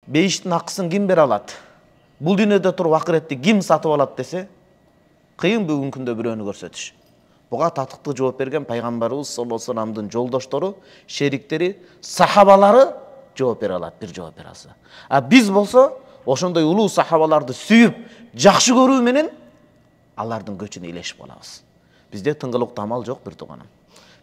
Бейиштин акысын ким бере алат? Бул дүйнөдө туруп акыретти ким сатып алат десе, кыйын бүгүнкү күндө бирөөнү көрсөтүш. Буга татыктуу жооп берген пайгамбарыбыз саллаллаху алейхи вассаламдын жолдоштору, шериктери, сахабалары жооп бере алат, бир жооп бере алса. А биз болсо, ошондой улуу сахабаларды сүйүп, жакшы көрүү менен алардын көчүнө илешип калабыз. Бизде тыңгылыктуу амал жок, бир тууганым.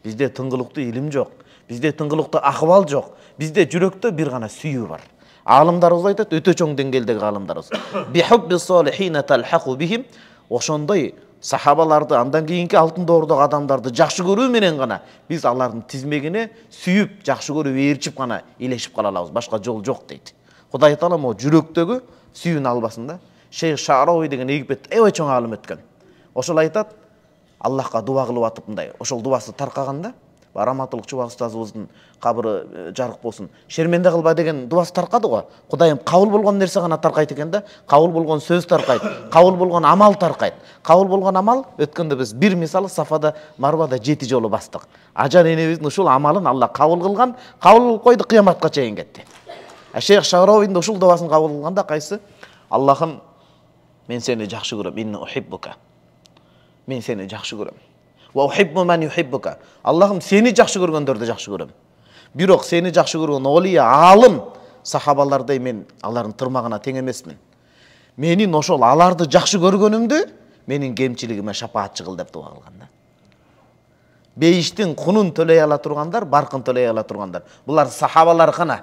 Бизде тыңгылыктуу илим жок, бизде тыңгылыктуу акыбал жок. Бизде жүрөктө бир гана сүйүү бар. Алымдарыбыз айтат, өтө чоң деңгээлдеги алымдарыбыз. Бихубби салихина талхaqu бихим. Ошондой сахабаларды, андан кийинки алтын доордогу адамдарды жакшы көрүү менен гана биз алардын тизмегине сүйүп, жакшы көрүп, ээрчип гана илешип кала алабыз. Башка жол жок дейт. Кудай таала мо жүрөктөгү сүйүүнү албасын да. Шейх Шарави деген Египет эбай чоң алым өткөн. Ошол айтат, Аллахка дуа кылып атып мындай, ошол дуасы таркаганда, Раматылык Чубак устазыбыздын кабыры жарык болсун. Шерменде кылба деген дуасы таркады го. Кудайым кабыл болгон нерсе гана таркайт экен да. Кабыл болгон сөз таркайт, кабыл болгон амал таркайт. Кабыл болгон амал өткөндө биз бир мисалы Сафада, Марвада 7 жолу бастык. Ажан энебиздин ушул амалын Алла кабыл кылган, кабыл кылып койду, кыяматка чейин кетти. Шейх Шаравидің ушул дуасын кабыл кылганда кайсы? Аллахым, мен сени жакшы көрөм, инни ухиббука. Мен сени жакшы көрөм. Ва ухиббу ман юхиббука. Аллахым, сени жакшы көргөндөрдү жакшы көрөм. Бирок сени жакшы көргөн олия, алым сахабалардай мен алардын тырмагына тең эмесмин. Менин ошол аларды жакшы көргөнүмдү менин кемчилигиме шапаатчы кыл деп дуа кылган да. Бейиштин кунун төлөй ала тургандар, баркын төлөй ала тургандар. Булар сахабалар гана.